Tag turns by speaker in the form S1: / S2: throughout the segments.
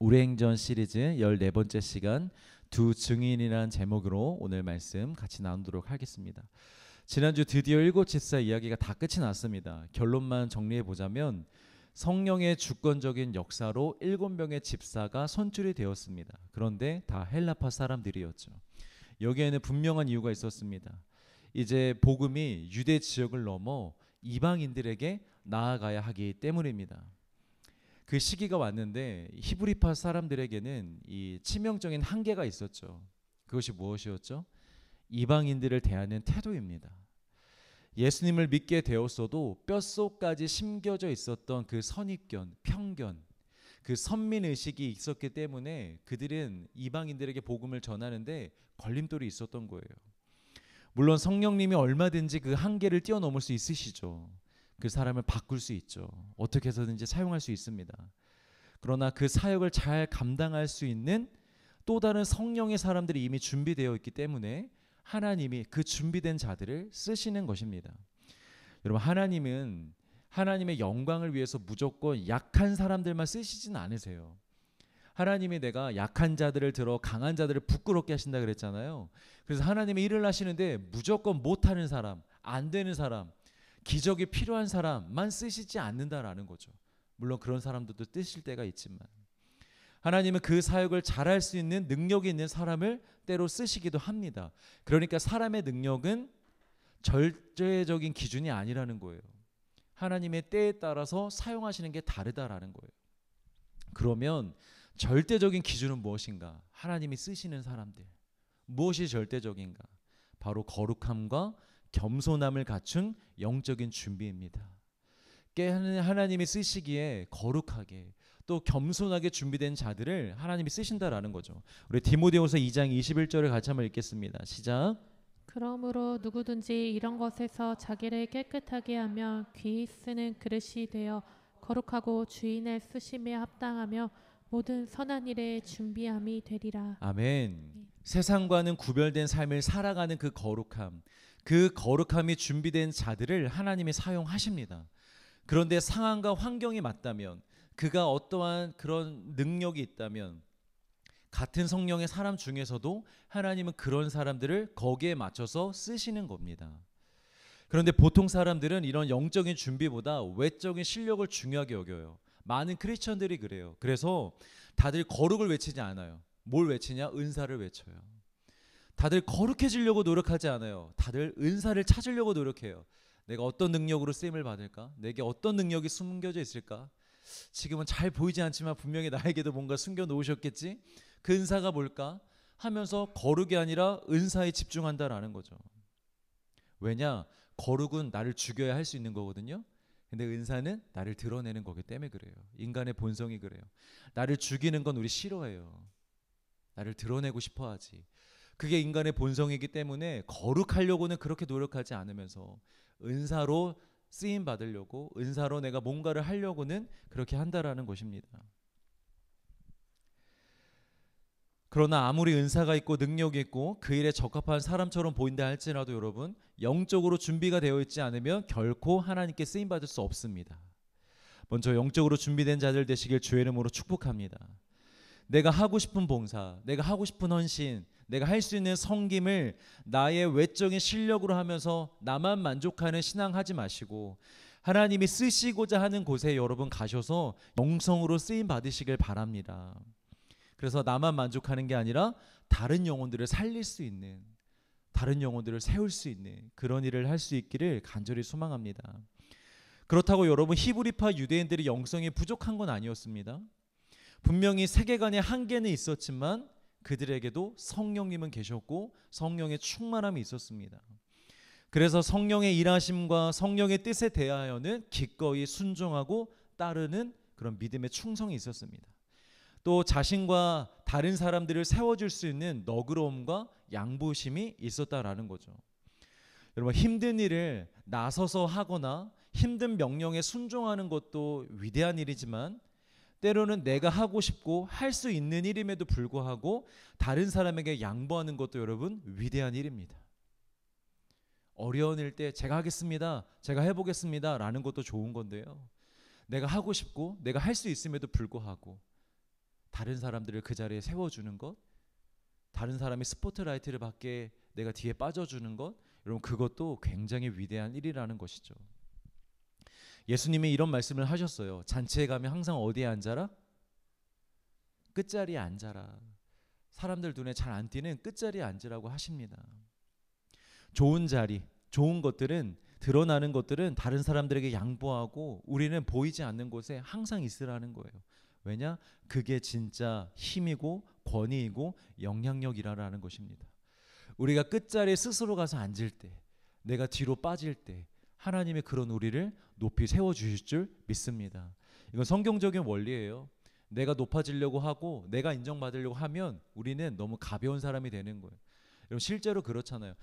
S1: 우레행전 시리즈 14번째 시간 두 증인이라는 제목으로 오늘 말씀 같이 나누도록 하겠습니다. 지난주 드디어 7집사 이야기가 다 끝이 났습니다. 결론만 정리해 보자면 성령의 주권적인 역사로 7명의 집사가 선출이 되었습니다. 그런데 다 헬라파 사람들이었죠. 여기에는 분명한 이유가 있었습니다. 이제 복음이 유대 지역을 넘어 이방인들에게 나아가야 하기 때문입니다. 그 시기가 왔는데 히브리파 사람들에게는 이 치명적인 한계가 있었죠. 그것이 무엇이었죠? 이방인들을 대하는 태도입니다. 예수님을 믿게 되었어도 뼛속까지 심겨져 있었던 그 선입견, 편견, 그 선민의식이 있었기 때문에 그들은 이방인들에게 복음을 전하는데 걸림돌이 있었던 거예요. 물론 성령님이 얼마든지 그 한계를 뛰어넘을 수 있으시죠. 그 사람을 바꿀 수 있죠. 어떻게 해서든지 사용할 수 있습니다. 그러나 그 사역을 잘 감당할 수 있는 또 다른 성령의 사람들이 이미 준비되어 있기 때문에 하나님이 그 준비된 자들을 쓰시는 것입니다. 여러분, 하나님은 하나님의 영광을 위해서 무조건 약한 사람들만 쓰시진 않으세요. 하나님이 내가 약한 자들을 들어 강한 자들을 부끄럽게 하신다 그랬잖아요. 그래서 하나님이 일을 하시는데 무조건 못하는 사람, 안 되는 사람, 기적이 필요한 사람만 쓰시지 않는다라는 거죠. 물론 그런 사람들도 쓰실 때가 있지만 하나님은 그 사역을 잘할 수 있는 능력이 있는 사람을 때로 쓰시기도 합니다. 그러니까 사람의 능력은 절대적인 기준이 아니라는 거예요. 하나님의 때에 따라서 사용하시는 게 다르다라는 거예요. 그러면 절대적인 기준은 무엇인가? 하나님이 쓰시는 사람들. 무엇이 절대적인가? 바로 거룩함과 겸손함을 갖춘 영적인 준비입니다. 하나님이 쓰시기에 거룩하게 또 겸손하게 준비된 자들을 하나님이 쓰신다라는 거죠. 우리 디모데후서 2장 21절을 같이 한번 읽겠습니다. 시작.
S2: 그러므로 누구든지 이런 것에서 자기를 깨끗하게 하며 귀히 쓰는 그릇이 되어 거룩하고 주인의 쓰심에 합당하며 모든 선한 일에 준비함이 되리라.
S1: 아멘. 세상과는 구별된 삶을 살아가는 그 거룩함이 준비된 자들을 하나님이 사용하십니다. 그런데 상황과 환경이 맞다면, 그가 어떠한 그런 능력이 있다면 같은 성령의 사람 중에서도 하나님은 그런 사람들을 거기에 맞춰서 쓰시는 겁니다. 그런데 보통 사람들은 이런 영적인 준비보다 외적인 실력을 중요하게 여겨요. 많은 크리스천들이 그래요. 그래서 다들 거룩을 외치지 않아요. 뭘 외치냐? 은사를 외쳐요. 다들 거룩해지려고 노력하지 않아요. 다들 은사를 찾으려고 노력해요. 내가 어떤 능력으로 쓰임을 받을까? 내게 어떤 능력이 숨겨져 있을까? 지금은 잘 보이지 않지만 분명히 나에게도 뭔가 숨겨 놓으셨겠지? 그 은사가 뭘까? 하면서 거룩이 아니라 은사에 집중한다라는 거죠. 왜냐? 거룩은 나를 죽여야 할 수 있는 거거든요. 근데 은사는 나를 드러내는 거기 때문에 그래요. 인간의 본성이 그래요. 나를 죽이는 건 우리 싫어해요. 나를 드러내고 싶어 하지. 그게 인간의 본성이기 때문에 거룩하려고는 그렇게 노력하지 않으면서 은사로 쓰임 받으려고, 은사로 내가 뭔가를 하려고는 그렇게 한다라는 것입니다. 그러나 아무리 은사가 있고 능력이 있고 그 일에 적합한 사람처럼 보인다 할지라도 여러분, 영적으로 준비가 되어 있지 않으면 결코 하나님께 쓰임 받을 수 없습니다. 먼저 영적으로 준비된 자들 되시길 주의 이름으로 축복합니다. 내가 하고 싶은 봉사, 내가 하고 싶은 헌신, 내가 할 수 있는 섬김을 나의 외적인 실력으로 하면서 나만 만족하는 신앙 하지 마시고 하나님이 쓰시고자 하는 곳에 여러분 가셔서 영성으로 쓰임 받으시길 바랍니다. 그래서 나만 만족하는 게 아니라 다른 영혼들을 살릴 수 있는, 다른 영혼들을 세울 수 있는 그런 일을 할 수 있기를 간절히 소망합니다. 그렇다고 여러분, 히브리파 유대인들이 영성이 부족한 건 아니었습니다. 분명히 세계관의 한계는 있었지만 그들에게도 성령님은 계셨고 성령의 충만함이 있었습니다. 그래서 성령의 일하심과 성령의 뜻에 대하여는 기꺼이 순종하고 따르는 그런 믿음의 충성이 있었습니다. 또 자신과 다른 사람들을 세워줄 수 있는 너그러움과 양보심이 있었다라는 거죠. 여러분, 힘든 일을 나서서 하거나 힘든 명령에 순종하는 것도 위대한 일이지만 때로는 내가 하고 싶고 할 수 있는 일임에도 불구하고 다른 사람에게 양보하는 것도 여러분 위대한 일입니다. 어려운 일 때 제가 하겠습니다, 제가 해보겠습니다 라는 것도 좋은 건데요, 내가 하고 싶고 내가 할 수 있음에도 불구하고 다른 사람들을 그 자리에 세워주는 것, 다른 사람이 스포트라이트를 받게 내가 뒤에 빠져주는 것, 여러분 그것도 굉장히 위대한 일이라는 것이죠. 예수님이 이런 말씀을 하셨어요. 잔치에 가면 항상 어디에 앉아라? 끝자리에 앉아라. 사람들 눈에 잘 안 띄는 끝자리에 앉으라고 하십니다. 좋은 자리, 좋은 것들은, 드러나는 것들은 다른 사람들에게 양보하고 우리는 보이지 않는 곳에 항상 있으라는 거예요. 왜냐? 그게 진짜 힘이고 권위이고 영향력이라는 것입니다. 우리가 끝자리에 스스로 가서 앉을 때, 내가 뒤로 빠질 때 하나님의 그런 우리를 높이 세워주실 줄 믿습니다. 이건 성경적인 원리예요. 내가 높아지려고 하고 내가 인정받으려고 하면 우리는 너무 가벼운 사람이 되는 거예요. 여러분 실제로 그렇잖아요.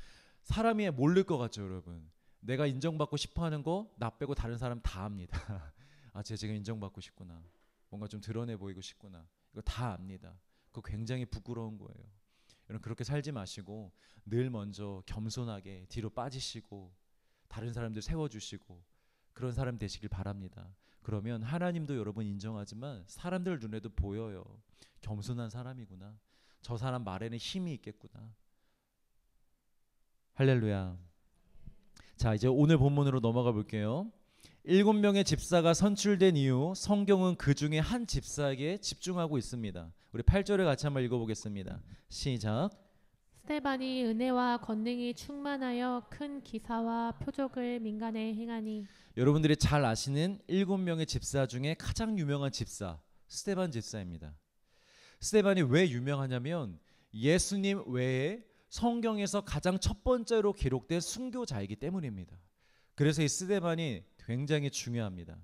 S1: 사람이 모를 것 같죠, 여러분. 내가 인정받고 싶어하는 거 나 빼고 다른 사람 다 압니다. 아, 쟤 지금 인정받고 싶구나. 뭔가 좀 드러내 보이고 싶구나. 이거 다 압니다. 그거 굉장히 부끄러운 거예요. 여러분 그렇게 살지 마시고 늘 먼저 겸손하게 뒤로 빠지시고 다른 사람들 세워주시고 그런 사람 되시길 바랍니다. 그러면 하나님도 여러분 인정하지만 사람들 눈에도 보여요. 겸손한 사람이구나. 저 사람 말에는 힘이 있겠구나. 할렐루야. 자, 이제 오늘 본문으로 넘어가 볼게요. 7명의 집사가 선출된 이후 성경은 그 중에 한 집사에게 집중하고 있습니다. 우리 8절을 같이 한번 읽어보겠습니다. 시작.
S2: 스데반이 은혜와 권능이 충만하여 큰 기사와 표적을 민간에 행하니.
S1: 여러분들이 잘 아시는 7명의 집사 중에 가장 유명한 집사 스데반 집사입니다. 스데반이 왜 유명하냐면 예수님 외에 성경에서 가장 첫 번째로 기록된 순교자이기 때문입니다. 그래서 이 스데반이 굉장히 중요합니다.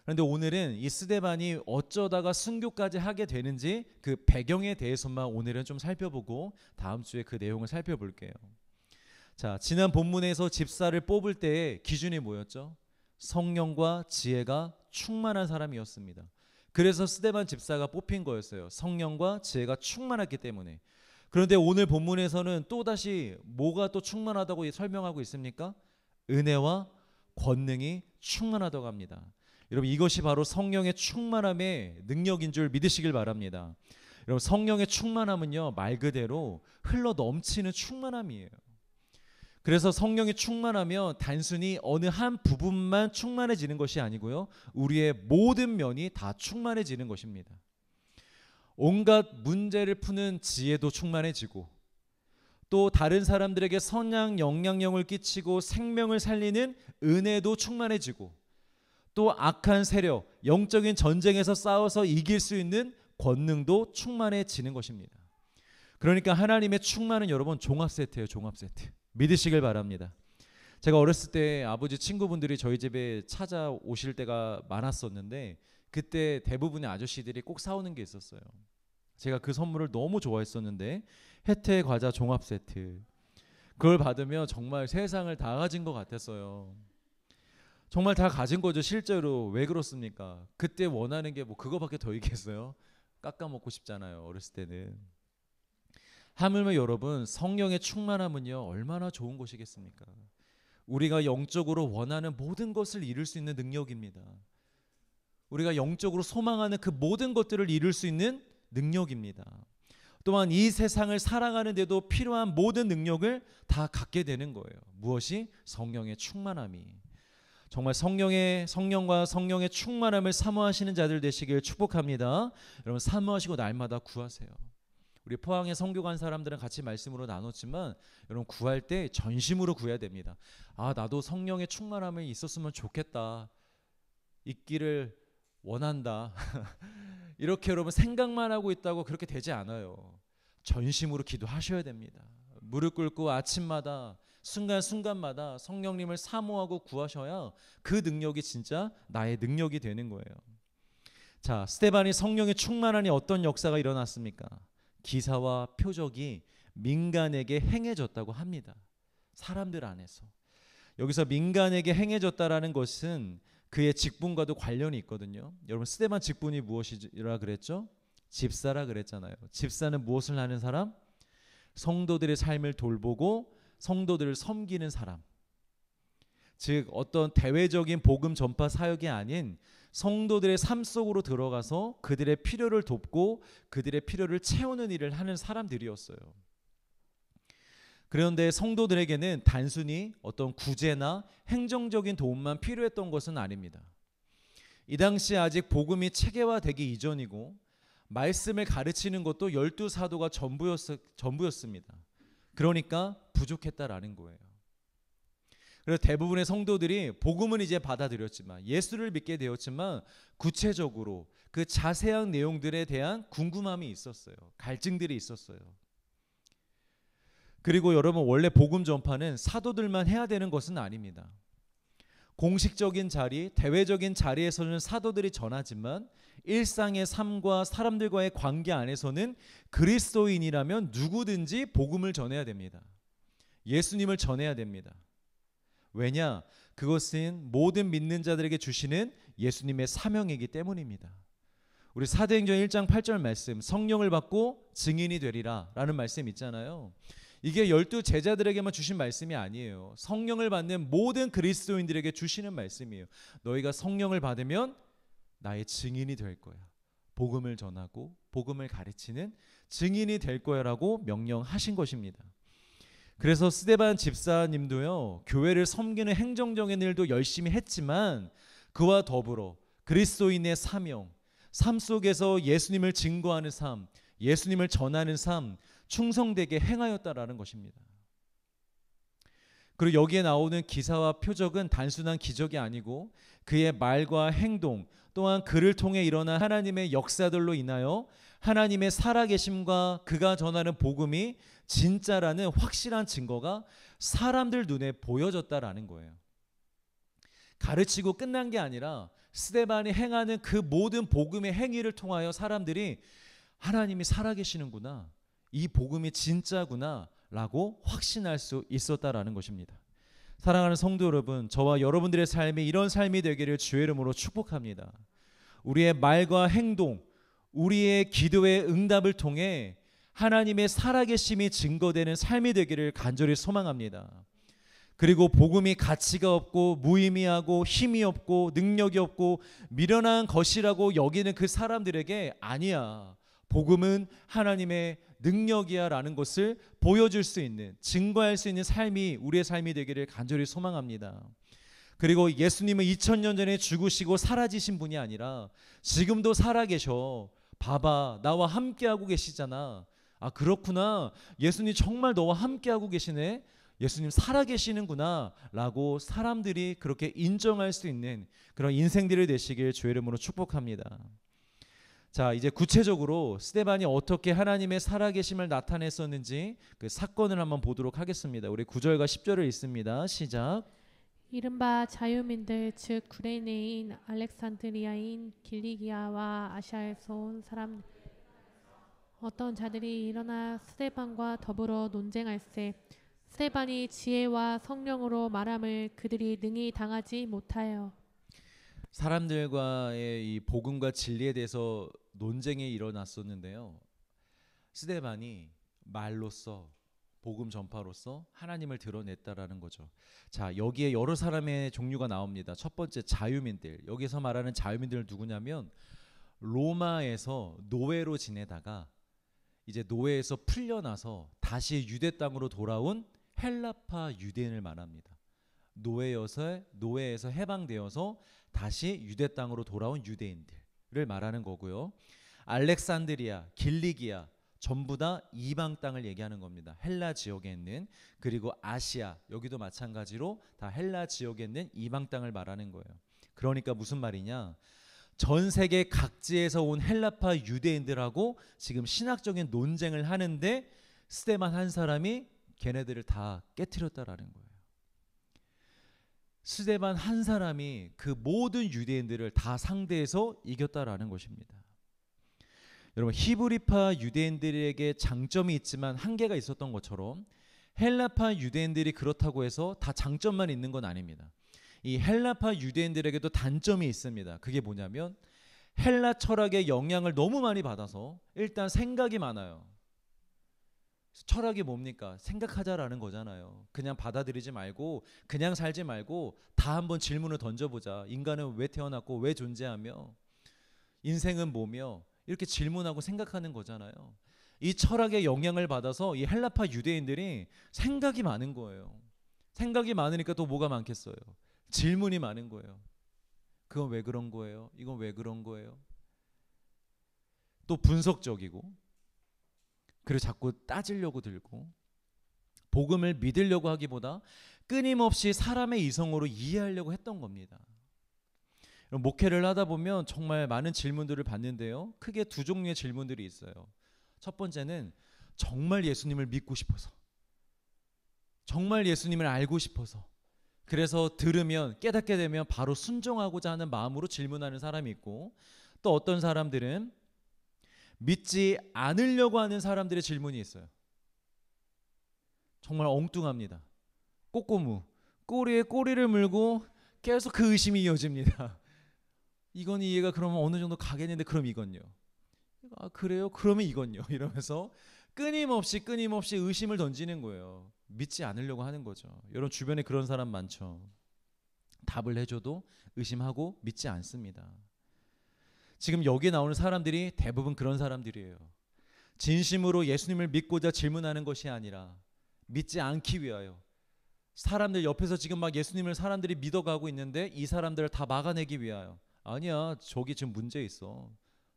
S1: 그런데 오늘은 이 스데반이 어쩌다가 순교까지 하게 되는지 그 배경에 대해서만 오늘은 좀 살펴보고 다음 주에 그 내용을 살펴볼게요. 자, 지난 본문에서 집사를 뽑을 때의 기준이 뭐였죠? 성령과 지혜가 충만한 사람이었습니다. 그래서 스데반 집사가 뽑힌 거였어요. 성령과 지혜가 충만했기 때문에. 그런데 오늘 본문에서는 또다시 뭐가 또 충만하다고 설명하고 있습니까? 은혜와 권능이 충만하다고 합니다. 여러분 이것이 바로 성령의 충만함의 능력인 줄 믿으시길 바랍니다. 여러분 성령의 충만함은요 말 그대로 흘러 넘치는 충만함이에요. 그래서 성령이 충만하면 단순히 어느 한 부분만 충만해지는 것이 아니고요 우리의 모든 면이 다 충만해지는 것입니다. 온갖 문제를 푸는 지혜도 충만해지고 또 다른 사람들에게 선한 영향력을 끼치고 생명을 살리는 은혜도 충만해지고 또 악한 세력, 영적인 전쟁에서 싸워서 이길 수 있는 권능도 충만해지는 것입니다. 그러니까 하나님의 충만은 여러분 종합 세트예요. 종합 세트. 믿으시길 바랍니다. 제가 어렸을 때 아버지 친구분들이 저희 집에 찾아오실 때가 많았었는데 그때 대부분의 아저씨들이 꼭 사오는 게 있었어요. 제가 그 선물을 너무 좋아했었는데 혜태 과자 종합 세트. 그걸 받으면 정말 세상을 다 가진 것 같았어요. 정말 다 가진 거죠. 실제로. 왜 그렇습니까? 그때 원하는 게 뭐 그거밖에 더 있겠어요? 깎아 먹고 싶잖아요. 어렸을 때는. 하물며 여러분 성령의 충만함은요 얼마나 좋은 것이겠습니까? 우리가 영적으로 원하는 모든 것을 이룰 수 있는 능력입니다. 우리가 영적으로 소망하는 그 모든 것들을 이룰 수 있는 능력입니다. 또한 이 세상을 살아가는 데도 필요한 모든 능력을 다 갖게 되는 거예요. 무엇이? 성령의 충만함이. 정말 성령과 성령의 충만함을 사모하시는 자들 되시길 축복합니다. 여러분 사모하시고 날마다 구하세요. 우리 포항에 선교 간 사람들은 같이 말씀으로 나눴지만 여러분 구할 때 전심으로 구해야 됩니다. 아 나도 성령의 충만함이 있었으면 좋겠다. 있기를 원한다. 이렇게 여러분 생각만 하고 있다고 그렇게 되지 않아요. 전심으로 기도하셔야 됩니다. 무릎 꿇고 아침마다 순간순간마다 성령님을 사모하고 구하셔야 그 능력이 진짜 나의 능력이 되는 거예요. 자, 스데반이 성령의 충만하니 어떤 역사가 일어났습니까? 기사와 표적이 민간에게 행해졌다고 합니다. 사람들 안에서. 여기서 민간에게 행해졌다라는 것은 그의 직분과도 관련이 있거든요. 여러분 스데반 직분이 무엇이라 그랬죠? 집사라 그랬잖아요. 집사는 무엇을 하는 사람? 성도들의 삶을 돌보고 성도들을 섬기는 사람. 즉 어떤 대외적인 복음 전파 사역이 아닌 성도들의 삶 속으로 들어가서 그들의 필요를 돕고 그들의 필요를 채우는 일을 하는 사람들이었어요. 그런데 성도들에게는 단순히 어떤 구제나 행정적인 도움만 필요했던 것은 아닙니다. 이 당시 아직 복음이 체계화되기 이전이고 말씀을 가르치는 것도 12사도가 전부였습니다. 그러니까 부족했다라는 거예요. 그래서 대부분의 성도들이 복음은 이제 받아들였지만, 예수를 믿게 되었지만 구체적으로 그 자세한 내용들에 대한 궁금함이 있었어요. 갈증들이 있었어요. 그리고 여러분, 원래 복음 전파는 사도들만 해야 되는 것은 아닙니다. 공식적인 자리, 대외적인 자리에서는 사도들이 전하지만 일상의 삶과 사람들과의 관계 안에서는 그리스도인이라면 누구든지 복음을 전해야 됩니다. 예수님을 전해야 됩니다. 왜냐? 그것은 모든 믿는 자들에게 주시는 예수님의 사명이기 때문입니다. 우리 사도행전 1장 8절 말씀, 성령을 받고 증인이 되리라 라는 말씀 있잖아요. 이게 12 제자들에게만 주신 말씀이 아니에요. 성령을 받는 모든 그리스도인들에게 주시는 말씀이에요. 너희가 성령을 받으면 나의 증인이 될 거야. 복음을 전하고 복음을 가르치는 증인이 될 거야 라고 명령하신 것입니다. 그래서 스데반 집사님도요, 교회를 섬기는 행정적인 일도 열심히 했지만 그와 더불어 그리스도인의 사명, 삶 속에서 예수님을 증거하는 삶, 예수님을 전하는 삶, 충성되게 행하였다라는 것입니다. 그리고 여기에 나오는 기사와 표적은 단순한 기적이 아니고 그의 말과 행동, 또한 그를 통해 일어난 하나님의 역사들로 인하여 하나님의 살아계심과 그가 전하는 복음이 진짜라는 확실한 증거가 사람들 눈에 보여졌다라는 거예요. 가르치고 끝난 게 아니라 스데반이 행하는 그 모든 복음의 행위를 통하여 사람들이 하나님이 살아계시는구나, 이 복음이 진짜구나 라고 확신할 수 있었다라는 것입니다. 사랑하는 성도 여러분, 저와 여러분들의 삶이 이런 삶이 되기를 주의 이름으로 축복합니다. 우리의 말과 행동, 우리의 기도의 응답을 통해 하나님의 살아계심이 증거되는 삶이 되기를 간절히 소망합니다. 그리고 복음이 가치가 없고 무의미하고 힘이 없고 능력이 없고 미련한 것이라고 여기는 그 사람들에게 아니야, 복음은 하나님의 능력이야 라는 것을 보여줄 수 있는, 증거할 수 있는 삶이 우리의 삶이 되기를 간절히 소망합니다. 그리고 예수님은 2000년 전에 죽으시고 사라지신 분이 아니라 지금도 살아계셔. 봐봐, 나와 함께하고 계시잖아. 아, 그렇구나, 예수님 정말 너와 함께하고 계시네, 예수님 살아계시는구나 라고 사람들이 그렇게 인정할 수 있는 그런 인생들이 되시길 주의 이름으로 축복합니다. 자, 이제 구체적으로 스데반이 어떻게 하나님의 살아계심을 나타냈었는지 그 사건을 한번 보도록 하겠습니다. 우리 9절과 10절을 읽습니다. 시작.
S2: 이른바 자유민들, 즉 구레네인, 알렉산드리아인, 길리기아와 아시아에서 온 사람 어떤 자들이 일어나 스데반과 더불어 논쟁할세. 스데반이 지혜와 성령으로 말함을 그들이 능히 당하지 못하여.
S1: 사람들과의 이 복음과 진리에 대해서 논쟁이 일어났었는데요. 스데반이 말로써, 복음 전파로서 하나님을 드러냈다라는 거죠. 자, 여기에 여러 사람의 종류가 나옵니다. 첫 번째, 자유민들. 여기서 말하는 자유민들은 누구냐면 로마에서 노예로 지내다가 이제 노예에서 풀려나서 다시 유대 땅으로 돌아온 헬라파 유대인을 말합니다. 노예에서 해방되어서 다시 유대 땅으로 돌아온 유대인들을 말하는 거고요. 알렉산드리아, 길리기아 전부 다 이방 땅을 얘기하는 겁니다. 헬라 지역에 있는, 그리고 아시아, 여기도 마찬가지로 다 헬라 지역에 있는 이방 땅을 말하는 거예요. 그러니까 무슨 말이냐, 전 세계 각지에서 온 헬라파 유대인들하고 지금 신학적인 논쟁을 하는데 스데반 한 사람이 걔네들을 다 깨트렸다라는 거예요. 스데반 한 사람이 그 모든 유대인들을 다 상대해서 이겼다라는 것입니다. 여러분, 히브리파 유대인들에게 장점이 있지만 한계가 있었던 것처럼 헬라파 유대인들이 그렇다고 해서 다 장점만 있는 건 아닙니다. 이 헬라파 유대인들에게도 단점이 있습니다. 그게 뭐냐면 헬라 철학의 영향을 너무 많이 받아서 일단 생각이 많아요. 철학이 뭡니까? 생각하자라는 거잖아요. 그냥 받아들이지 말고 그냥 살지 말고 다 한번 질문을 던져보자. 인간은 왜 태어났고 왜 존재하며 인생은 뭐며 이렇게 질문하고 생각하는 거잖아요. 이 철학의 영향을 받아서 이 헬라파 유대인들이 생각이 많은 거예요. 생각이 많으니까 또 뭐가 많겠어요? 질문이 많은 거예요. 그건 왜 그런 거예요? 이건 왜 그런 거예요? 또 분석적이고, 그리고 자꾸 따지려고 들고, 복음을 믿으려고 하기보다 끊임없이 사람의 이성으로 이해하려고 했던 겁니다. 목회를 하다 보면 정말 많은 질문들을 받는데요. 크게 두 종류의 질문들이 있어요. 첫 번째는 정말 예수님을 믿고 싶어서, 정말 예수님을 알고 싶어서, 그래서 들으면 깨닫게 되면 바로 순종하고자 하는 마음으로 질문하는 사람이 있고, 또 어떤 사람들은 믿지 않으려고 하는 사람들의 질문이 있어요. 정말 엉뚱합니다. 꼬꼬무, 꼬리에 꼬리를 물고 계속 그 의심이 이어집니다. 이건 이해가 그러면 어느 정도 가겠는데 그럼 이건요. 아 그래요? 그러면 이건요. 이러면서 끊임없이 의심을 던지는 거예요. 믿지 않으려고 하는 거죠. 여러분 주변에 그런 사람 많죠. 답을 해줘도 의심하고 믿지 않습니다. 지금 여기 나오는 사람들이 대부분 그런 사람들이에요. 진심으로 예수님을 믿고자 질문하는 것이 아니라 믿지 않기 위하여, 사람들 옆에서 지금 막 예수님을 사람들이 믿어가고 있는데 이 사람들을 다 막아내기 위하여, 아니야 저기 지금 문제 있어,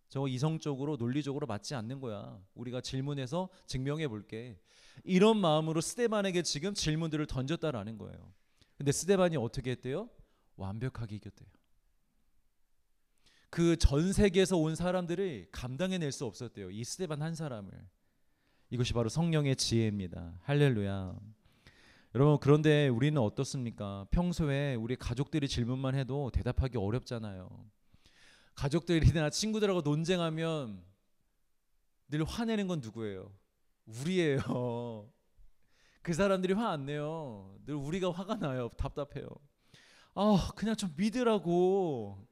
S1: 저거 이성적으로 논리적으로 맞지 않는 거야, 우리가 질문해서 증명해 볼게, 이런 마음으로 스데반에게 지금 질문들을 던졌다라는 거예요. 근데 스데반이 어떻게 했대요? 완벽하게 이겼대요. 그 전 세계에서 온 사람들이 감당해낼 수 없었대요, 이 스데반 한 사람을. 이것이 바로 성령의 지혜입니다. 할렐루야. 여러분 그런데 우리는 어떻습니까? 평소에 우리 가족들이 질문만 해도 대답하기 어렵잖아요. 가족들이나 친구들하고 논쟁하면 늘 화내는 건 누구예요? 우리예요. 그 사람들이 화 안 내요. 늘 우리가 화가 나요. 답답해요. 아 그냥 좀 믿으라고.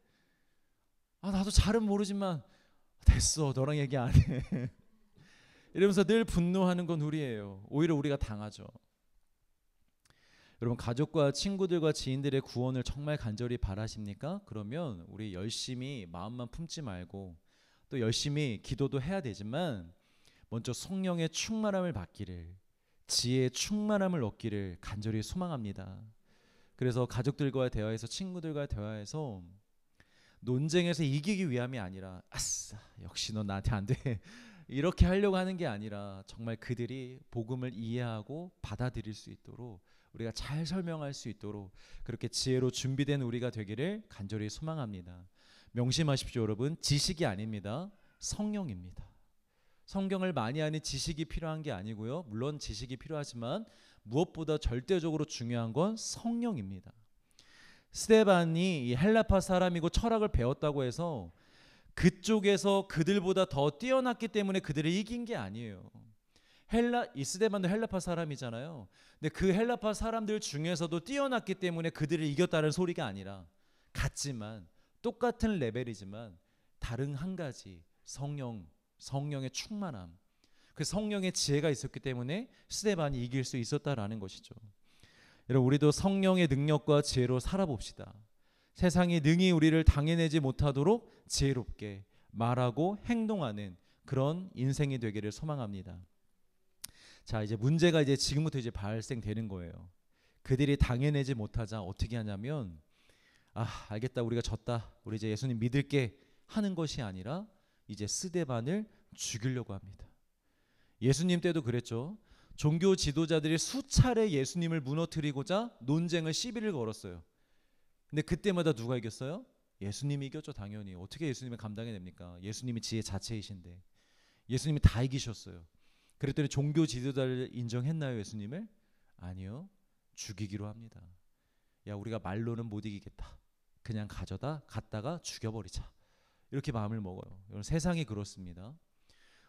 S1: 아 나도 잘은 모르지만 됐어 너랑 얘기 안 해. 이러면서 늘 분노하는 건 우리예요. 오히려 우리가 당하죠. 여러분 가족과 친구들과 지인들의 구원을 정말 간절히 바라십니까? 그러면 우리 열심히 마음만 품지 말고 또 열심히 기도도 해야 되지만 먼저 성령의 충만함을 받기를, 지혜의 충만함을 얻기를 간절히 소망합니다. 그래서 가족들과의 대화에서, 친구들과의 대화에서 논쟁에서 이기기 위함이 아니라 아싸 역시 너 나한테 안 돼 이렇게 하려고 하는 게 아니라 정말 그들이 복음을 이해하고 받아들일 수 있도록, 우리가 잘 설명할 수 있도록 그렇게 지혜로 준비된 우리가 되기를 간절히 소망합니다. 명심하십시오 여러분, 지식이 아닙니다. 성령입니다. 성경을 많이 아는 지식이 필요한 게 아니고요. 물론 지식이 필요하지만 무엇보다 절대적으로 중요한 건 성령입니다. 스데반이 이 헬라파 사람이고 철학을 배웠다고 해서 그쪽에서 그들보다 더 뛰어났기 때문에 그들을 이긴 게 아니에요. 이 스데반도 헬라파 사람이잖아요. 근데 그 헬라파 사람들 중에서도 뛰어났기 때문에 그들을 이겼다는 소리가 아니라, 같지만 똑같은 레벨이지만 다른 한 가지 성령의 충만함, 그 성령의 지혜가 있었기 때문에 스데반이 이길 수 있었다라는 것이죠. 여러분 우리도 성령의 능력과 지혜로 살아봅시다. 세상이 능히 우리를 당해내지 못하도록 지혜롭게 말하고 행동하는 그런 인생이 되기를 소망합니다. 자 이제 문제가 이제 지금부터 이제 발생되는 거예요. 그들이 당해내지 못하자 어떻게 하냐면, 아 알겠다 우리가 졌다, 우리 이제 예수님 믿을게 하는 것이 아니라 이제 스데반을 죽이려고 합니다. 예수님 때도 그랬죠. 종교 지도자들이 수차례 예수님을 무너뜨리고자 논쟁을 시비를 걸었어요. 근데 그때마다 누가 이겼어요? 예수님이 이겼죠. 당연히. 어떻게 예수님을 감당해냅니까? 예수님이 지혜 자체이신데. 예수님이 다 이기셨어요. 그랬더니 종교 지도자를 인정했나요 예수님을? 아니요. 죽이기로 합니다. 야 우리가 말로는 못 이기겠다, 그냥 갔다가 죽여버리자, 이렇게 마음을 먹어요. 여러분 세상이 그렇습니다.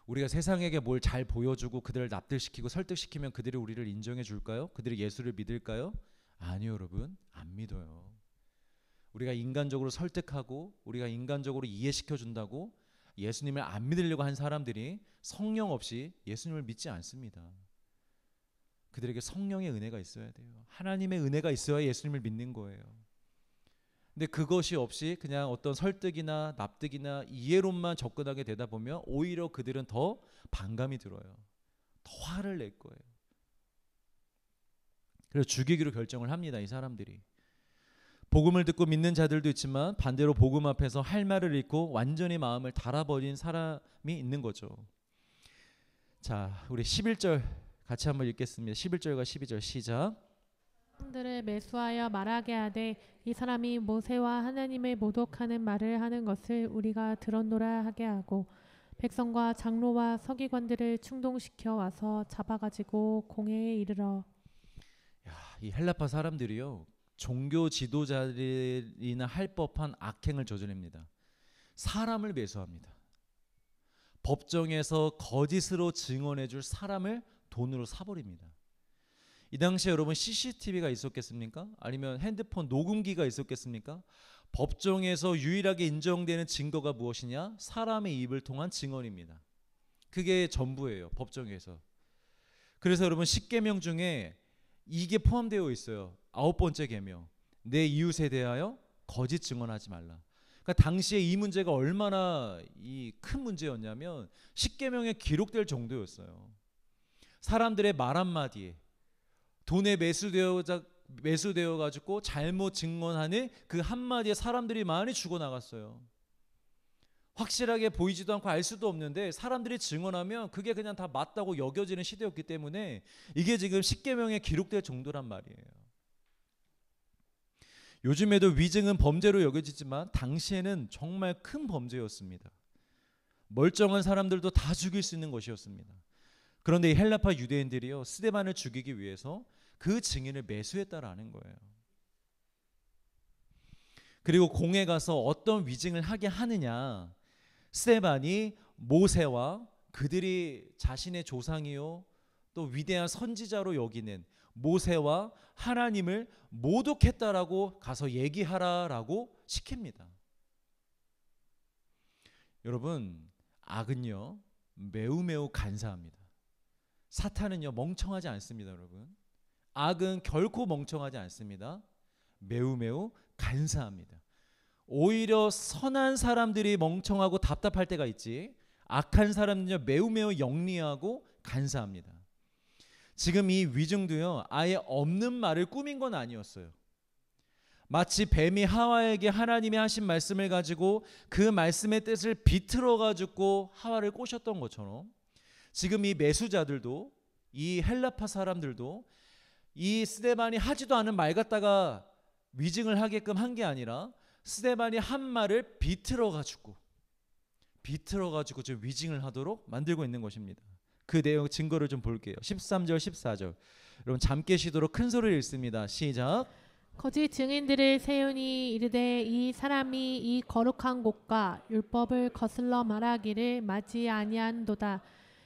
S1: 우리가 세상에게 뭘 잘 보여주고 그들을 납득시키고 설득시키면 그들이 우리를 인정해 줄까요? 그들이 예수를 믿을까요? 아니요 여러분, 안 믿어요. 우리가 인간적으로 설득하고 우리가 인간적으로 이해시켜 준다고 예수님을 안 믿으려고 한 사람들이 성령 없이 예수님을 믿지 않습니다. 그들에게 성령의 은혜가 있어야 돼요. 하나님의 은혜가 있어야 예수님을 믿는 거예요. 근데 그것이 없이 그냥 어떤 설득이나 납득이나 이해론만 접근하게 되다 보면 오히려 그들은 더 반감이 들어요. 더 화를 낼 거예요. 그래서 죽이기로 결정을 합니다. 이 사람들이. 복음을 듣고 믿는 자들도 있지만 반대로 복음 앞에서 할 말을 잃고 완전히 마음을 닫아버린 사람이 있는 거죠. 자, 우리 11절 같이 한번 읽겠습니다. 11절과 12절 시작.
S2: 사람들을 매수하여 말하게 하되 이 사람이 모세와 하나님을 모독하는 말을 하는 것을 우리가 들었노라 하게 하고 백성과 장로와 서기관들을 충동시켜 와서 잡아가지고 공회에 이르러.
S1: 이 헬라파 사람들이요, 종교 지도자들이나 할 법한 악행을 저지릅니다. 사람을 매수합니다. 법정에서 거짓으로 증언해줄 사람을 돈으로 사버립니다. 이 당시에 여러분 CCTV가 있었겠습니까? 아니면 핸드폰 녹음기가 있었겠습니까? 법정에서 유일하게 인정되는 증거가 무엇이냐? 사람의 입을 통한 증언입니다. 그게 전부예요. 법정에서. 그래서 여러분 10계명 중에 이게 포함되어 있어요. 9번째 계명. 내 이웃에 대하여 거짓 증언하지 말라. 그러니까 당시에 이 문제가 얼마나 큰 문제였냐면 10계명에 기록될 정도였어요. 사람들의 말 한마디에 돈에 매수되어 가지고 잘못 증언하는 그 한마디에 사람들이 많이 죽어나갔어요. 확실하게 보이지도 않고 알 수도 없는데 사람들이 증언하면 그게 그냥 다 맞다고 여겨지는 시대였기 때문에 이게 지금 10계명에 기록될 정도란 말이에요. 요즘에도 위증은 범죄로 여겨지지만 당시에는 정말 큰 범죄였습니다. 멀쩡한 사람들도 다 죽일 수 있는 것이었습니다. 그런데 이 헬라파 유대인들이요, 스데반을 죽이기 위해서 그 증인을 매수했다라는 거예요. 그리고 공에 가서 어떤 위증을 하게 하느냐, 스데반이 모세와 그들이 자신의 조상이요 또 위대한 선지자로 여기는 모세와 하나님을 모독했다라고 가서 얘기하라라고 시킵니다. 여러분, 악은요 매우 간사합니다. 사탄은요 멍청하지 않습니다. 여러분, 악은 결코 멍청하지 않습니다. 매우 간사합니다. 오히려 선한 사람들이 멍청하고 답답할 때가 있지, 악한 사람은요 매우 영리하고 간사합니다. 지금 이 위증도요 아예 없는 말을 꾸민 건 아니었어요. 마치 뱀이 하와에게 하나님이 하신 말씀을 가지고 그 말씀의 뜻을 비틀어 가지고 하와를 꼬셨던 것처럼 지금 이 매수자들도, 이 헬라파 사람들도 이 스데반이 하지도 않은 말 갖다가 위증을 하게끔 한 게 아니라 스데반이 한 말을 비틀어 가지고 좀 위증을 하도록 만들고 있는 것입니다. 그 내용 증거를 좀 볼게요. 13절 14절 여러분 잠 깨시도록 큰 소리를 읽습니다. 시작.
S2: 거짓 증인들을 세우니 이르되 이 사람이 이 거룩한 곳과 율법을 거슬러 말하기를 맞지 아니한도다.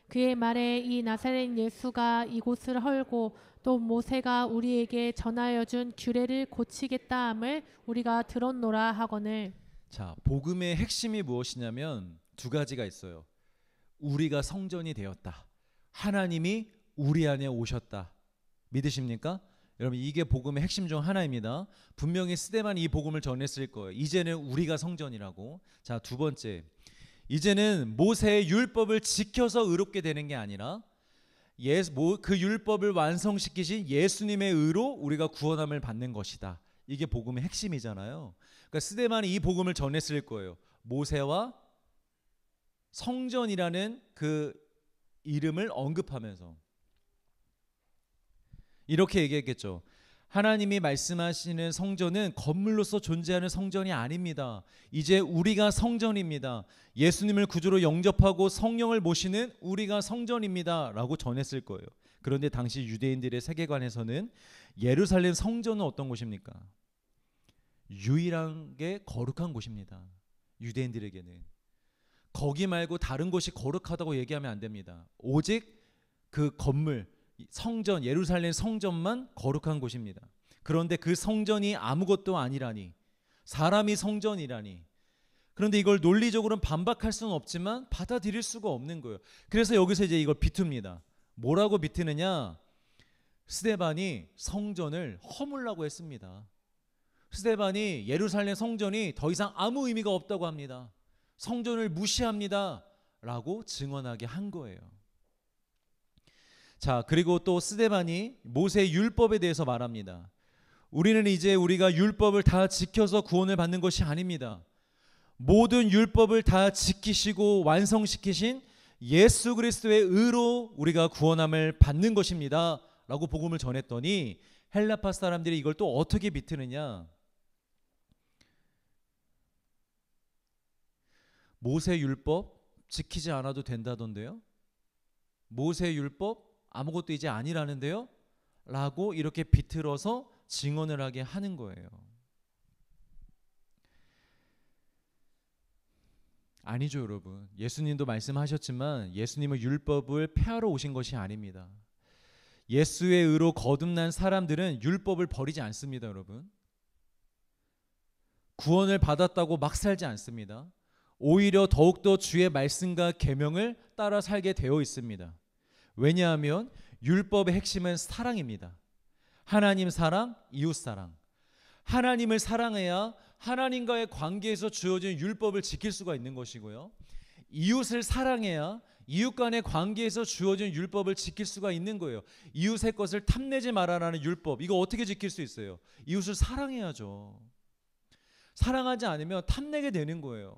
S2: 그의 말에 이 나사렛 예수가 이곳을 헐고 또 모세가 우리에게 전하여 준 규례를 고치겠다 함을 우리가 들었노라 하거늘.
S1: 자, 복음의 핵심이 무엇이냐면 두 가지가 있어요. 우리가 성전이 되었다. 하나님이 우리 안에 오셨다. 믿으십니까? 여러분, 이게 복음의 핵심 중 하나입니다. 분명히 스데반이 이 복음을 전했을 거예요. 이제는 우리가 성전이라고. 자, 두 번째, 이제는 모세의 율법을 지켜서 의롭게 되는 게 아니라 그 율법을 완성시키신 예수님의 의로 우리가 구원함을 받는 것이다. 이게 복음의 핵심이잖아요. 그러니까 스데반이 이 복음을 전했을 거예요. 모세와 성전이라는 그 이름을 언급하면서 이렇게 얘기했겠죠. 하나님이 말씀하시는 성전은 건물로서 존재하는 성전이 아닙니다. 이제 우리가 성전입니다. 예수님을 구주로 영접하고 성령을 모시는 우리가 성전입니다 라고 전했을 거예요. 그런데 당시 유대인들의 세계관에서는 예루살렘 성전은 어떤 곳입니까? 유일하게 거룩한 곳입니다. 유대인들에게는 거기 말고 다른 곳이 거룩하다고 얘기하면 안 됩니다. 오직 그 건물, 성전, 예루살렘 성전만 거룩한 곳입니다. 그런데 그 성전이 아무것도 아니라니, 사람이 성전이라니, 그런데 이걸 논리적으로는 반박할 수는 없지만 받아들일 수가 없는 거예요. 그래서 여기서 이제 이걸 비툽니다. 뭐라고 비트느냐? 스데반이 성전을 허물라고 했습니다. 스데반이 예루살렘 성전이 더 이상 아무 의미가 없다고 합니다. 성전을 무시합니다 라고 증언하게 한 거예요. 자, 그리고 또 스데반이 모세의 율법에 대해서 말합니다. 우리는 이제 우리가 율법을 다 지켜서 구원을 받는 것이 아닙니다. 모든 율법을 다 지키시고 완성시키신 예수 그리스도의 의로 우리가 구원함을 받는 것입니다 라고 복음을 전했더니 헬라파 사람들이 이걸 또 어떻게 비트느냐? 모세 율법 지키지 않아도 된다던데요? 모세 율법 아무것도 이제 아니라는데요? 라고 이렇게 비틀어서 증언을 하게 하는 거예요. 아니죠, 여러분. 예수님도 말씀하셨지만 예수님은 율법을 폐하러 오신 것이 아닙니다. 예수의 의로 거듭난 사람들은 율법을 버리지 않습니다, 여러분. 구원을 받았다고 막 살지 않습니다. 오히려 더욱더 주의 말씀과 계명을 따라 살게 되어 있습니다. 왜냐하면 율법의 핵심은 사랑입니다. 하나님 사랑, 이웃 사랑. 하나님을 사랑해야 하나님과의 관계에서 주어진 율법을 지킬 수가 있는 것이고요. 이웃을 사랑해야 이웃 간의 관계에서 주어진 율법을 지킬 수가 있는 거예요. 이웃의 것을 탐내지 말아라는 율법, 이거 어떻게 지킬 수 있어요? 이웃을 사랑해야죠. 사랑하지 않으면 탐내게 되는 거예요.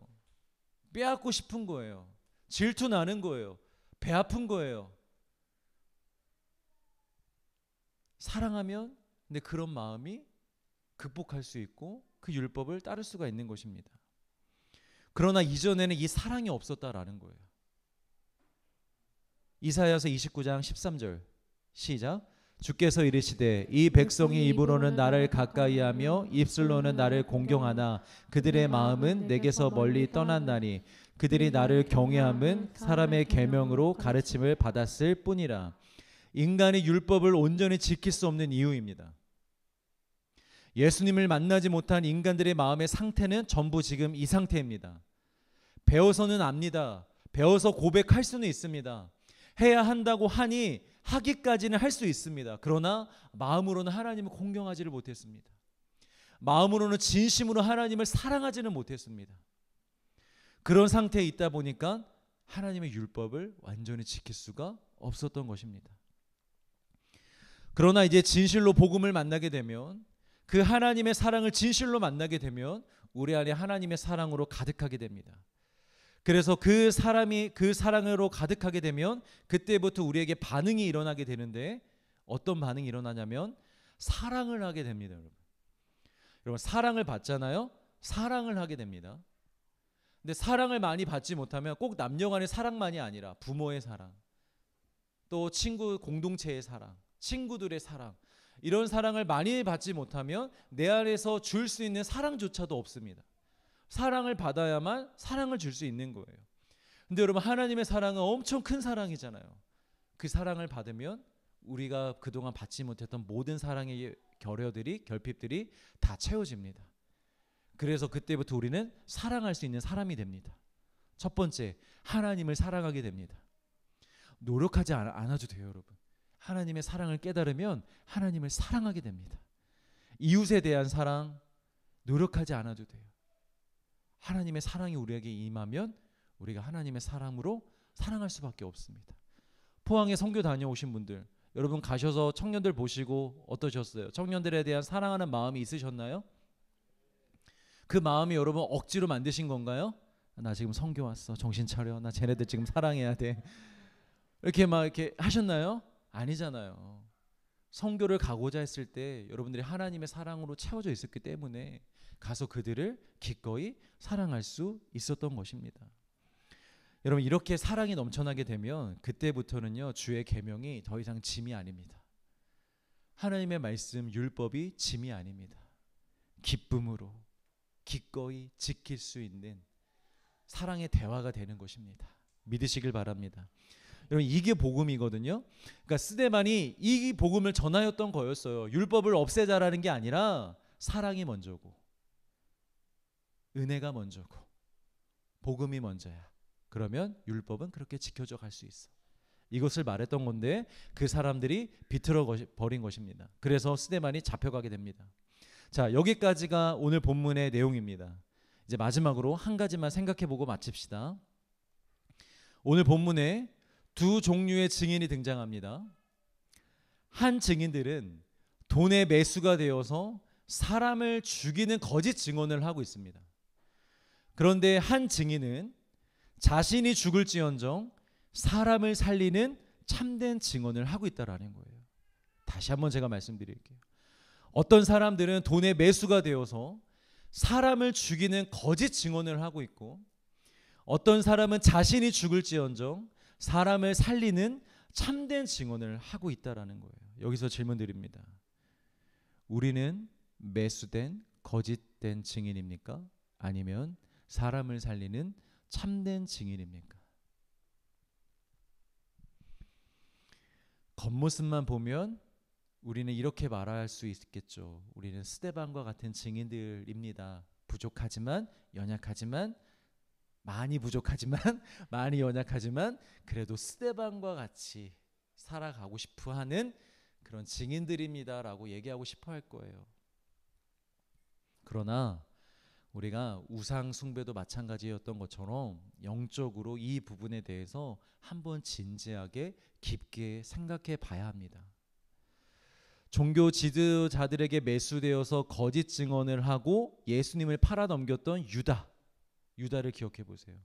S1: 빼앗고 싶은 거예요. 질투 나는 거예요. 배 아픈 거예요. 사랑하면 근데 그런 마음이 극복할 수 있고 그 율법을 따를 수가 있는 것입니다. 그러나 이전에는 이 사랑이 없었다라는 거예요. 이사야서 29장 13절 시작. 주께서 이르시되 이 백성이 입으로는 나를 가까이하며 입술로는 나를 공경하나 그들의 마음은 내게서 멀리 떠났나니 그들이 나를 경외함은 사람의 계명으로 가르침을 받았을 뿐이라. 인간이 율법을 온전히 지킬 수 없는 이유입니다. 예수님을 만나지 못한 인간들의 마음의 상태는 전부 지금 이 상태입니다. 배워서는 압니다. 배워서 고백할 수는 있습니다. 해야 한다고 하니 하기까지는 할 수 있습니다. 그러나 마음으로는 하나님을 공경하지를 못했습니다. 마음으로는 진심으로 하나님을 사랑하지는 못했습니다. 그런 상태에 있다 보니까 하나님의 율법을 완전히 지킬 수가 없었던 것입니다. 그러나 이제 진실로 복음을 만나게 되면, 그 하나님의 사랑을 진실로 만나게 되면 우리 안에 하나님의 사랑으로 가득하게 됩니다. 그래서 그 사랑으로 가득하게 되면 그때부터 우리에게 반응이 일어나게 되는데, 어떤 반응이 일어나냐면 사랑을 하게 됩니다. 여러분 사랑을 받잖아요. 사랑을 하게 됩니다. 근데 사랑을 많이 받지 못하면 꼭 남녀 간의 사랑만이 아니라 부모의 사랑, 또 친구 공동체의 사랑, 친구들의 사랑, 이런 사랑을 많이 받지 못하면 내 안에서 줄 수 있는 사랑조차도 없습니다. 사랑을 받아야만 사랑을 줄 수 있는 거예요. 근데 여러분, 하나님의 사랑은 엄청 큰 사랑이잖아요. 그 사랑을 받으면 우리가 그동안 받지 못했던 모든 사랑의 결핍들이 다 채워집니다. 그래서 그때부터 우리는 사랑할 수 있는 사람이 됩니다. 첫 번째, 하나님을 사랑하게 됩니다. 노력하지 않아도 돼요, 여러분. 하나님의 사랑을 깨달으면 하나님을 사랑하게 됩니다. 이웃에 대한 사랑, 노력하지 않아도 돼요. 하나님의 사랑이 우리에게 임하면 우리가 하나님의 사랑으로 사랑할 수밖에 없습니다. 포항에 선교 다녀오신 분들, 여러분 가셔서 청년들 보시고 어떠셨어요? 청년들에 대한 사랑하는 마음이 있으셨나요? 그 마음이 여러분 억지로 만드신 건가요? 나 지금 선교 왔어, 정신 차려, 나 쟤네들 지금 사랑해야 돼, 이렇게 막 이렇게 하셨나요? 아니잖아요. 선교를 가고자 했을 때 여러분들이 하나님의 사랑으로 채워져 있었기 때문에 가서 그들을 기꺼이 사랑할 수 있었던 것입니다. 여러분, 이렇게 사랑이 넘쳐나게 되면 그때부터는요, 주의 계명이 더 이상 짐이 아닙니다. 하나님의 말씀, 율법이 짐이 아닙니다. 기쁨으로 기꺼이 지킬 수 있는 사랑의 대화가 되는 것입니다. 믿으시길 바랍니다. 여러분, 이게 복음이거든요. 그러니까 스데반이 이 복음을 전하였던 거였어요. 율법을 없애자라는 게 아니라 사랑이 먼저고 은혜가 먼저고 복음이 먼저야. 그러면 율법은 그렇게 지켜져 갈 수 있어. 이것을 말했던 건데 그 사람들이 비틀어 버린 것입니다. 그래서 스데반이 잡혀가게 됩니다. 자, 여기까지가 오늘 본문의 내용입니다. 이제 마지막으로 한 가지만 생각해보고 마칩시다. 오늘 본문에 두 종류의 증인이 등장합니다. 한 증인들은 돈의 매수가 되어서 사람을 죽이는 거짓 증언을 하고 있습니다. 그런데 한 증인은 자신이 죽을지언정 사람을 살리는 참된 증언을 하고 있다라는 거예요. 다시 한번 제가 말씀드릴게요. 어떤 사람들은 돈의 매수가 되어서 사람을 죽이는 거짓 증언을 하고 있고, 어떤 사람은 자신이 죽을지언정 사람을 살리는 참된 증언을 하고 있다라는 거예요. 여기서 질문 드립니다. 우리는 매수된 거짓된 증인입니까? 아니면 사람을 살리는 참된 증인입니까? 겉모습만 보면 우리는 이렇게 말할 수 있겠죠. 우리는 스데반과 같은 증인들입니다. 부족하지만, 연약하지만, 많이 부족하지만 많이 연약하지만 그래도 스데반과 같이 살아가고 싶어 하는 그런 증인들입니다라고 얘기하고 싶어 할 거예요. 그러나 우리가 우상 숭배도 마찬가지였던 것처럼 영적으로 이 부분에 대해서 한번 진지하게 깊게 생각해 봐야 합니다. 종교 지도자들에게 매수되어서 거짓 증언을 하고 예수님을 팔아넘겼던 유다를 기억해 보세요.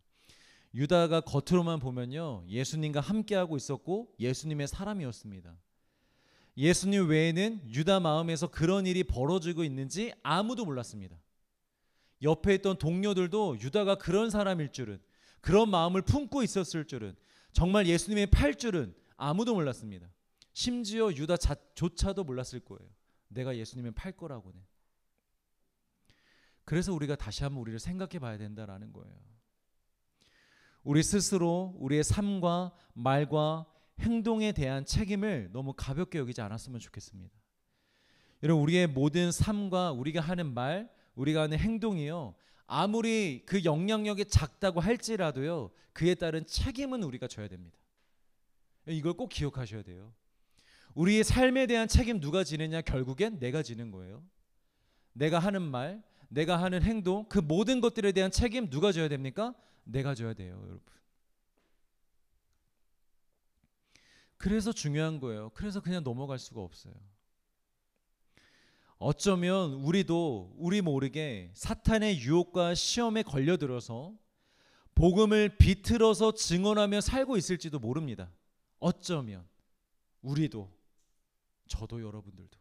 S1: 유다가 겉으로만 보면요, 예수님과 함께하고 있었고 예수님의 사람이었습니다. 예수님 외에는 유다 마음에서 그런 일이 벌어지고 있는지 아무도 몰랐습니다. 옆에 있던 동료들도 유다가 그런 사람일 줄은, 그런 마음을 품고 있었을 줄은, 정말 예수님의 팔 줄은 아무도 몰랐습니다. 심지어 유다조차도 몰랐을 거예요. 내가 예수님을 팔 거라고는. 그래서 우리가 다시 한번 우리를 생각해 봐야 된다라는 거예요. 우리 스스로 우리의 삶과 말과 행동에 대한 책임을 너무 가볍게 여기지 않았으면 좋겠습니다. 여러분, 우리의 모든 삶과 우리가 하는 말, 우리가 하는 행동이요, 아무리 그 영향력이 작다고 할지라도요, 그에 따른 책임은 우리가 져야 됩니다. 이걸 꼭 기억하셔야 돼요. 우리의 삶에 대한 책임 누가 지느냐? 결국엔 내가 지는 거예요. 내가 하는 말, 내가 하는 행동, 그 모든 것들에 대한 책임 누가 져야 됩니까? 내가 져야 돼요, 여러분. 그래서 중요한 거예요. 그래서 그냥 넘어갈 수가 없어요. 어쩌면 우리도 우리 모르게 사탄의 유혹과 시험에 걸려들어서 복음을 비틀어서 증언하며 살고 있을지도 모릅니다. 어쩌면 우리도, 저도, 여러분들도.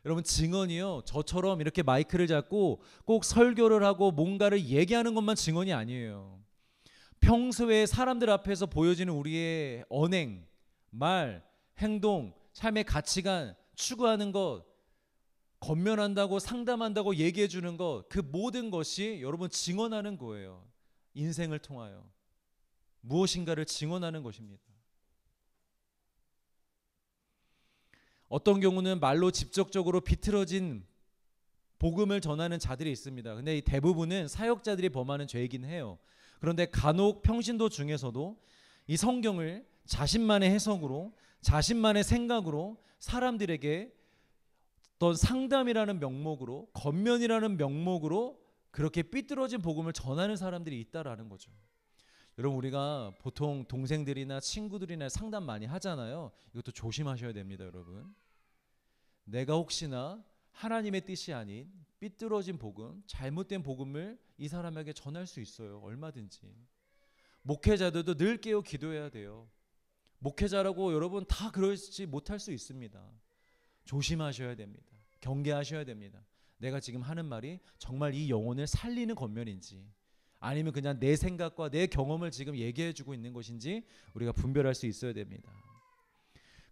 S1: 여러분, 증언이요, 저처럼 이렇게 마이크를 잡고 꼭 설교를 하고 뭔가를 얘기하는 것만 증언이 아니에요. 평소에 사람들 앞에서 보여지는 우리의 언행, 말, 행동, 삶의 가치관, 추구하는 것, 권면한다고 상담한다고 얘기해 주는 것, 그 모든 것이 여러분 증언하는 거예요. 인생을 통하여 무엇인가를 증언하는 것입니다. 어떤 경우는 말로 직접적으로 비틀어진 복음을 전하는 자들이 있습니다. 근데 이 대부분은 사역자들이 범하는 죄이긴 해요. 그런데 간혹 평신도 중에서도 이 성경을 자신만의 해석으로, 자신만의 생각으로 사람들에게 어떤 상담이라는 명목으로, 권면이라는 명목으로 그렇게 삐뚤어진 복음을 전하는 사람들이 있다라는 거죠. 여러분, 우리가 보통 동생들이나 친구들이나 상담 많이 하잖아요. 이것도 조심하셔야 됩니다, 여러분. 내가 혹시나 하나님의 뜻이 아닌 삐뚤어진 복음, 잘못된 복음을 이 사람에게 전할 수 있어요. 얼마든지. 목회자들도 늘 깨어 기도해야 돼요. 목회자라고 여러분 다 그러지 못할 수 있습니다. 조심하셔야 됩니다. 경계하셔야 됩니다. 내가 지금 하는 말이 정말 이 영혼을 살리는 권면인지, 아니면 그냥 내 생각과 내 경험을 지금 얘기해 주고 있는 것인지 우리가 분별할 수 있어야 됩니다.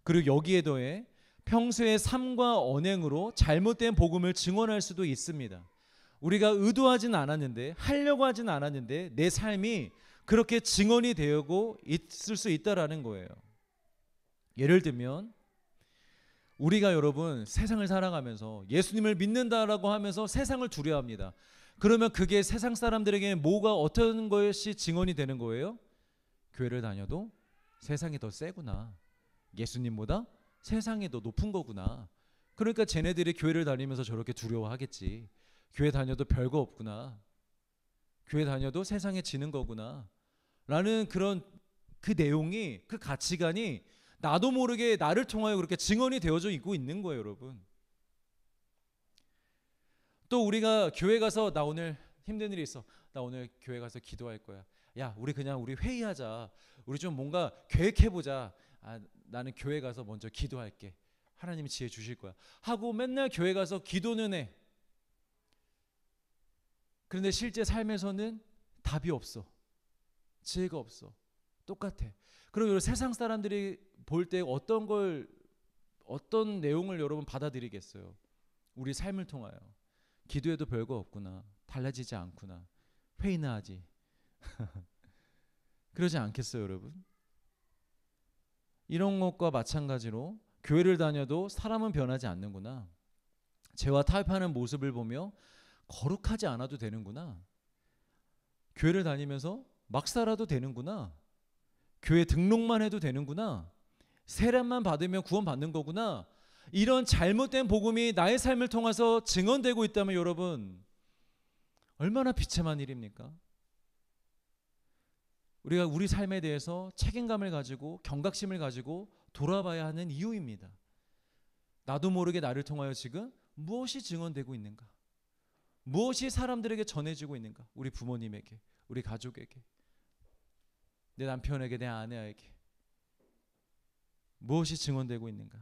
S1: 그리고 여기에 더해 평소의 삶과 언행으로 잘못된 복음을 증언할 수도 있습니다. 우리가 의도하진 않았는데, 하려고 하진 않았는데 내 삶이 그렇게 증언이 되고 있을 수 있다라는 거예요. 예를 들면 우리가 여러분 세상을 살아가면서 예수님을 믿는다라고 하면서 세상을 두려워합니다. 그러면 그게 세상 사람들에게 뭐가 어떤 것이 증언이 되는 거예요? 교회를 다녀도 세상이 더 세구나. 예수님보다 세상이 더 높은 거구나. 그러니까 쟤네들이 교회를 다니면서 저렇게 두려워하겠지. 교회 다녀도 별거 없구나. 교회 다녀도 세상에 지는 거구나. 라는 그런 그 내용이, 그 가치관이 나도 모르게 나를 통하여 그렇게 증언이 되어져 있고 있는 거예요, 여러분. 또 우리가 교회 가서 나 오늘 힘든 일이 있어. 나 오늘 교회 가서 기도할 거야. 야, 우리 회의하자. 우리 좀 뭔가 계획해보자. 나는 교회 가서 먼저 기도할게. 하나님이 지혜 주실 거야. 하고 맨날 교회 가서 기도는 해. 그런데 실제 삶에서는 답이 없어. 지혜가 없어. 똑같아. 그럼 여러분 세상 사람들이 볼 때 어떤 내용을 여러분 받아들이겠어요? 우리 삶을 통하여. 기도해도 별거 없구나. 달라지지 않구나. 회의나 하지. 그러지 않겠어요, 여러분? 이런 것과 마찬가지로 교회를 다녀도 사람은 변하지 않는구나. 죄와 타협하는 모습을 보며 거룩하지 않아도 되는구나. 교회를 다니면서 막 살아도 되는구나. 교회 등록만 해도 되는구나. 세례만 받으면 구원받는 거구나. 이런 잘못된 복음이 나의 삶을 통해서 증언되고 있다면 여러분 얼마나 비참한 일입니까? 우리가 우리 삶에 대해서 책임감을 가지고 경각심을 가지고 돌아봐야 하는 이유입니다. 나도 모르게 나를 통하여 지금 무엇이 증언되고 있는가? 무엇이 사람들에게 전해지고 있는가? 우리 부모님에게, 우리 가족에게, 내 남편에게, 내 아내에게 무엇이 증언되고 있는가?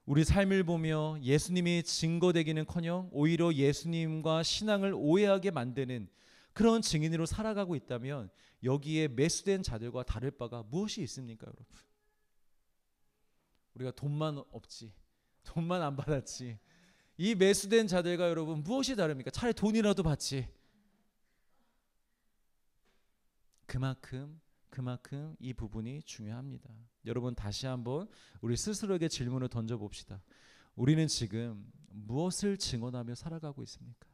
S1: 우리 삶을 보며 예수님이 증거되기는커녕 오히려 예수님과 신앙을 오해하게 만드는 그런 증인으로 살아가고 있다면 여기에 매수된 자들과 다를 바가 무엇이 있습니까, 여러분? 우리가 돈만 없지, 돈만 안 받았지, 이 매수된 자들과 여러분 무엇이 다릅니까? 차라리 돈이라도 받지. 그만큼 이 부분이 중요합니다. 여러분 다시 한번 우리 스스로에게 질문을 던져봅시다. 우리는 지금 무엇을 증언하며 살아가고 있습니까?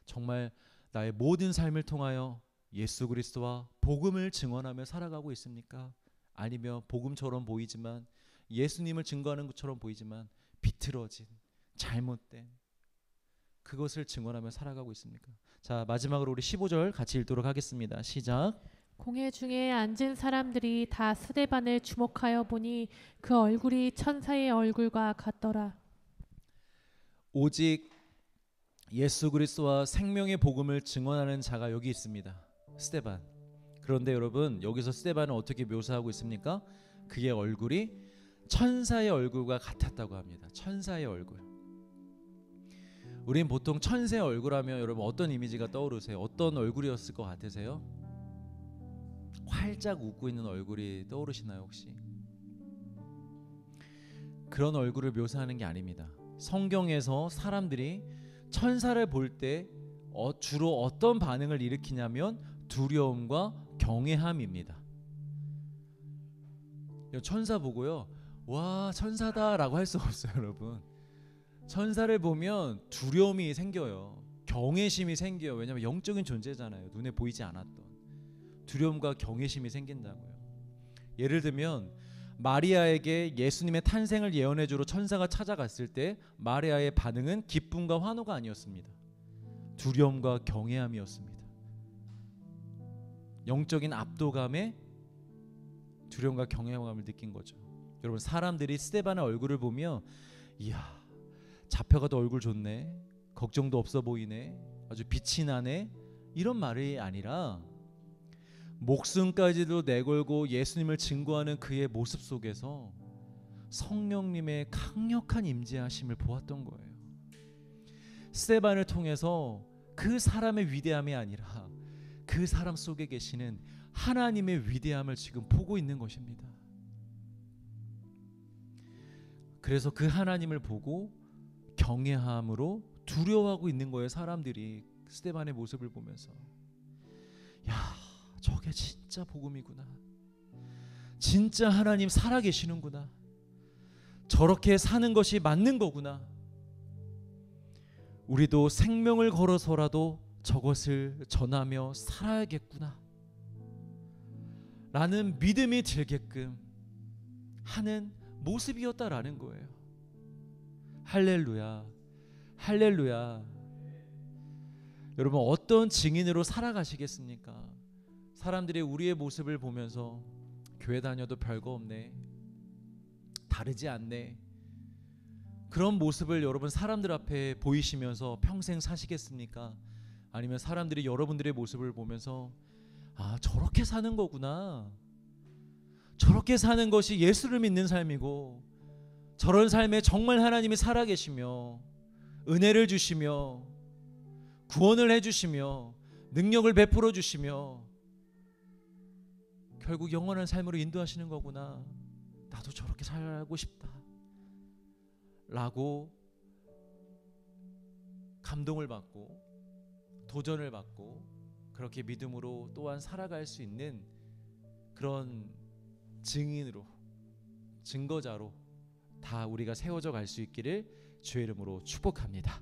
S1: 정말 나의 모든 삶을 통하여 예수 그리스도와 복음을 증언하며 살아가고 있습니까? 아니면 복음처럼 보이지만 예수님을 증거하는 것처럼 보이지만 비틀어진 잘못된 그것을 증언하며 살아가고 있습니까? 자, 마지막으로 우리 15절 같이 읽도록 하겠습니다. 시작.
S2: 공회 중에 앉은 사람들이 다 스데반을 주목하여 보니 그 얼굴이 천사의 얼굴과 같더라.
S1: 오직 예수 그리스도와 생명의 복음을 증언하는 자가 여기 있습니다. 스데반. 그런데 여러분 여기서 스데반을 어떻게 묘사하고 있습니까? 그의 얼굴이 천사의 얼굴과 같았다고 합니다. 천사의 얼굴. 우린 보통 천사의 얼굴 하면 여러분 어떤 이미지가 떠오르세요? 어떤 얼굴이었을 것 같으세요? 활짝 웃고 있는 얼굴이 떠오르시나요 혹시? 그런 얼굴을 묘사하는 게 아닙니다. 성경에서 사람들이 천사를 볼 때 주로 어떤 반응을 일으키냐면 두려움과 경외함입니다. 천사 보고요, 와 천사다 라고 할 수 없어요. 여러분 천사를 보면 두려움이 생겨요. 경외심이 생겨요. 왜냐하면 영적인 존재잖아요. 눈에 보이지 않았던 두려움과 경외심이 생긴다고요. 예를 들면 마리아에게 예수님의 탄생을 예언해 주러 천사가 찾아갔을 때 마리아의 반응은 기쁨과 환호가 아니었습니다. 두려움과 경외함이었습니다. 영적인 압도감에 두려움과 경외감을 느낀 거죠. 여러분 사람들이 스데반의 얼굴을 보며 이야 잡혀가도 얼굴 좋네, 걱정도 없어 보이네, 아주 빛이 나네, 이런 말이 아니라 목숨까지도 내걸고 예수님을 증거하는 그의 모습 속에서 성령님의 강력한 임재하심을 보았던 거예요. 스데반을 통해서 그 사람의 위대함이 아니라 그 사람 속에 계시는 하나님의 위대함을 지금 보고 있는 것입니다. 그래서 그 하나님을 보고 경외함으로 두려워하고 있는 거예요. 사람들이 스데반의 모습을 보면서 야 저게 진짜 복음이구나, 진짜 하나님 살아계시는구나, 저렇게 사는 것이 맞는 거구나. 우리도 생명을 걸어서라도 저것을 전하며 살아야겠구나 라는 믿음이 들게끔 하는 모습이었다라는 거예요. 할렐루야, 할렐루야. 여러분, 어떤 증인으로 살아가시겠습니까? 사람들이 우리의 모습을 보면서 교회 다녀도 별거 없네, 다르지 않네, 그런 모습을 여러분 사람들 앞에 보이시면서 평생 사시겠습니까? 아니면 사람들이 여러분들의 모습을 보면서 아, 저렇게 사는 거구나, 저렇게 사는 것이 예수를 믿는 삶이고, 저런 삶에 정말 하나님이 살아계시며 은혜를 주시며 구원을 해주시며 능력을 베풀어 주시며 결국 영원한 삶으로 인도하시는 거구나, 나도 저렇게 살고 싶다 라고 감동을 받고 도전을 받고 그렇게 믿음으로 또한 살아갈 수 있는 그런 증인으로, 증거자로 다 우리가 세워져 갈 수 있기를 주의 이름으로 축복합니다.